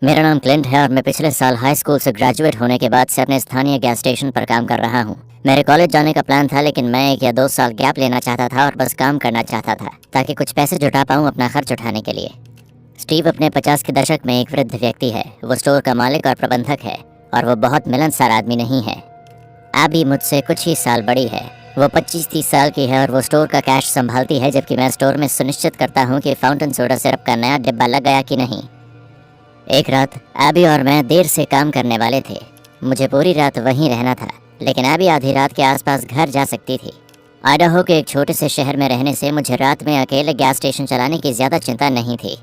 मेरा नाम क्लिंट है और मैं पिछले साल हाई स्कूल से ग्रेजुएट होने के बाद से अपने स्थानीय गैस स्टेशन पर काम कर रहा हूँ। मेरे कॉलेज जाने का प्लान था, लेकिन मैं 1 या 2 साल गैप लेना चाहता था और बस काम करना चाहता था ताकि कुछ पैसे जुटा पाऊँ अपना खर्च उठाने के लिए। स्टीव अपने 50 के दशक में एक वृद्ध व्यक्ति है। वो स्टोर का मालिक और प्रबंधक है और वो बहुत मिलनसार आदमी नहीं है। एबी मुझसे कुछ ही साल बड़ी है। वो 25-30 साल की है और वो स्टोर का कैश संभालती है, जबकि मैं स्टोर में सुनिश्चित करता हूँ कि फाउंटेन सोडा सिरप का नया डिब्बा लग गया कि नहीं। एक रात एबी और मैं देर से काम करने वाले थे। मुझे पूरी रात वहीं रहना था, लेकिन एबी आधी रात के आसपास घर जा सकती थी। आइडाहो के एक छोटे से शहर में रहने से मुझे रात में अकेले गैस स्टेशन चलाने की ज़्यादा चिंता नहीं थी।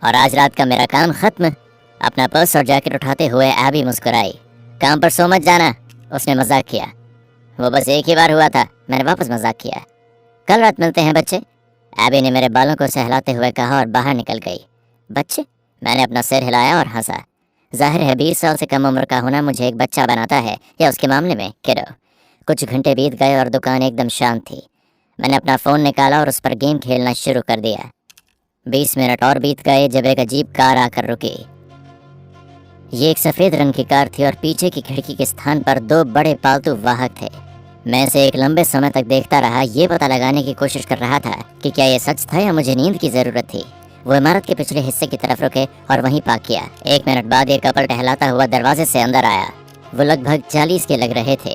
और आज रात का मेरा काम खत्म। अपना पर्स और जैकेट उठाते हुए एबी मुस्कुराई। काम पर सो मत जाना, उसने मजाक किया। वो बस एक ही बार हुआ था, मैंने वापस मजाक किया। कल रात मिलते हैं बच्चे, एबी ने मेरे बालों को सहलाते हुए कहा और बाहर निकल गई। बच्चे? मैंने अपना सिर हिलाया और हंसा। जाहिर है 20 साल से कम उम्र का होना मुझे एक बच्चा बनाता है, या उसके मामले में किडो। कुछ घंटे बीत गए और दुकान एकदम शांत थी। मैंने अपना फ़ोन निकाला और उस पर गेम खेलना शुरू कर दिया। 20 मिनट और बीत गए जब एक अजीब कार आकर रुकी। ये एक सफ़ेद रंग की कार थी और पीछे की खिड़की के स्थान पर 2 बड़े पालतू वाहक थे। मैं इसे एक लंबे समय तक देखता रहा, ये पता लगाने की कोशिश कर रहा था कि क्या ये सच था या मुझे नींद की ज़रूरत थी। वो इमारत के पिछले हिस्से की तरफ रुके और वहीं पार्क किया। 1 मिनट बाद ये कपल टहलाता हुआ दरवाजे से अंदर आया। वो लगभग 40 के लग रहे थे।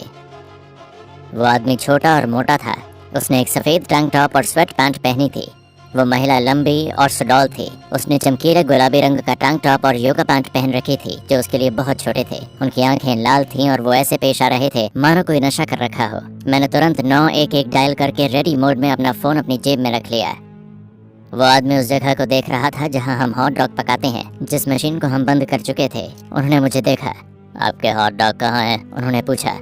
वो आदमी छोटा और मोटा था। उसने एक सफ़ेद टैंक टॉप और स्वेट पैंट पहनी थी। वो महिला लंबी और सुडौल थी। उसने चमकीले गुलाबी रंग का टैंक टॉप और योगा पैंट पहन रखी थी, जो उसके लिए बहुत छोटे थे। उनकी आंखें लाल थीं और वो ऐसे पेश आ रहे थे मानो कोई नशा कर रखा हो। मैंने तुरंत 911 डायल करके रेडी मोड में अपना फ़ोन अपनी जेब में रख लिया। वो आदमी उस जगह को देख रहा था जहां हम हॉट डॉग पकाते हैं, जिस मशीन को हम बंद कर चुके थे। उन्होंने मुझे देखा। आपके हॉट डॉग कहाँ हैं? उन्होंने पूछा।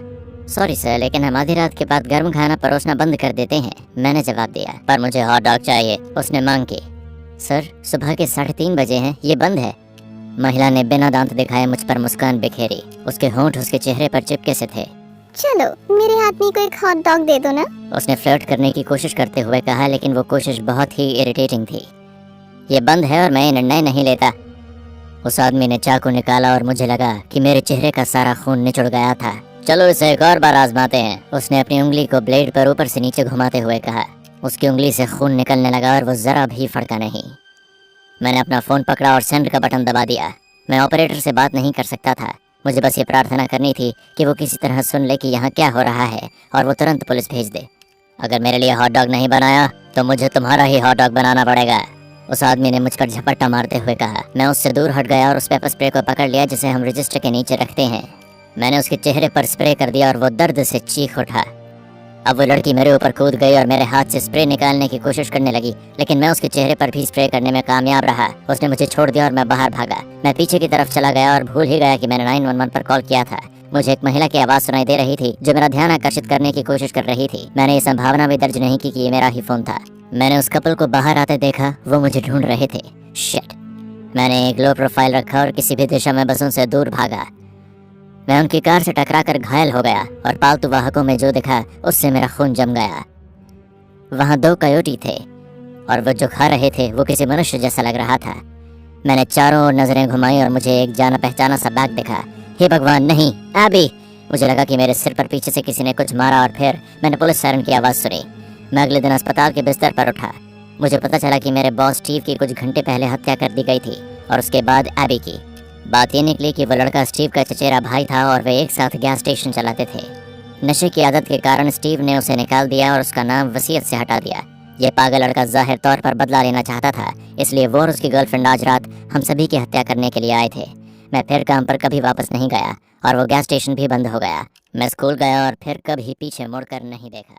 सॉरी सर, लेकिन हम आधी रात के बाद गर्म खाना परोसना बंद कर देते हैं, मैंने जवाब दिया। पर मुझे हॉट डॉग चाहिए, उसने मांग की। सर, सुबह के 3:30 बजे हैं, ये बंद है। महिला ने बिना दांत दिखाए मुझ पर मुस्कान बिखेरी। उसके होंठ उसके चेहरे पर चिपके से थे। चलो मेरे आदमी को एक हॉट डॉग दे दो ना, उसने फ्लर्ट करने की कोशिश करते हुए कहा, लेकिन वो कोशिश बहुत ही इरिटेटिंग थी। ये बंद है और मैं निर्णय नहीं लेता। उस आदमी ने चाकू निकाला और मुझे लगा कि मेरे चेहरे का सारा खून निचुड़ गया था। चलो इसे एक और बार आजमाते हैं, उसने अपनी उंगली को ब्लेड पर ऊपर से नीचे घुमाते हुए कहा। उसकी उंगली से खून निकलने लगा और वो जरा भी फड़का नहीं। मैंने अपना फ़ोन पकड़ा और सेंड का बटन दबा दिया। मैं ऑपरेटर से बात नहीं कर सकता था। मुझे बस ये प्रार्थना करनी थी कि वो किसी तरह सुन ले कि यहाँ क्या हो रहा है और वो तुरंत पुलिस भेज दे। अगर मेरे लिए हॉट डॉग नहीं बनाया तो मुझे तुम्हारा ही हॉट डॉग बनाना पड़ेगा, उस आदमी ने मुझ पर झपट्टा मारते हुए कहा। मैं उससे दूर हट गया और उस पेपर स्प्रे को पकड़ लिया जिसे हम रजिस्टर के नीचे रखते हैं। मैंने उसके चेहरे पर स्प्रे कर दिया और वो दर्द से चीख उठा। अब वो लड़की मेरे ऊपर कूद गई और मेरे हाथ से स्प्रे निकालने की कोशिश करने लगी, लेकिन मैं उसके चेहरे पर भी स्प्रे करने में कामयाब रहा। उसने मुझे छोड़ दिया और मैं बाहर भागा। मैं पीछे की तरफ चला गया और भूल ही गया कि मैंने 911 पर कॉल किया था। मुझे एक महिला की आवाज़ सुनाई दे रही थी जो मेरा ध्यान आकर्षित करने की कोशिश कर रही थी। मैंने ये संभावना भी दर्ज नहीं की कि ये मेरा ही फ़ोन था। मैंने उस कपल को बाहर आते देखा, वो मुझे ढूंढ रहे थे। शिट। मैंने एक लो प्रोफाइल रखा और किसी भी दिशा में बसों से दूर भागा। मैं उनकी कार से टकराकर घायल हो गया और पालतू वाहकों में जो दिखा उससे मेरा खून जम गया। वहाँ 2 कयोटी थे और वो जो खा रहे थे वो किसी मनुष्य जैसा लग रहा था। मैंने चारों ओर नजरें घुमाई और मुझे एक जाना पहचाना सा बैग दिखा। हे भगवान, नहीं, एबी! मुझे लगा कि मेरे सिर पर पीछे से किसी ने कुछ मारा और फिर मैंने पुलिस सायरन की आवाज़ सुनी। मैं अगले दिन अस्पताल के बिस्तर पर उठा। मुझे पता चला कि मेरे बॉस स्टीव की कुछ घंटे पहले हत्या कर दी गई थी और उसके बाद एबी की। बात ये निकली कि वो लड़का स्टीव का चचेरा भाई था और वे एक साथ गैस स्टेशन चलाते थे। नशे की आदत के कारण स्टीव ने उसे निकाल दिया और उसका नाम वसीयत से हटा दिया। ये पागल लड़का जाहिर तौर पर बदला लेना चाहता था, इसलिए वो और उसकी गर्लफ्रेंड आज रात हम सभी की हत्या करने के लिए आए थे। मैं फिर काम पर कभी वापस नहीं गया और वो गैस स्टेशन भी बंद हो गया। मैं स्कूल गया और फिर कभी पीछे मुड़कर नहीं देखा।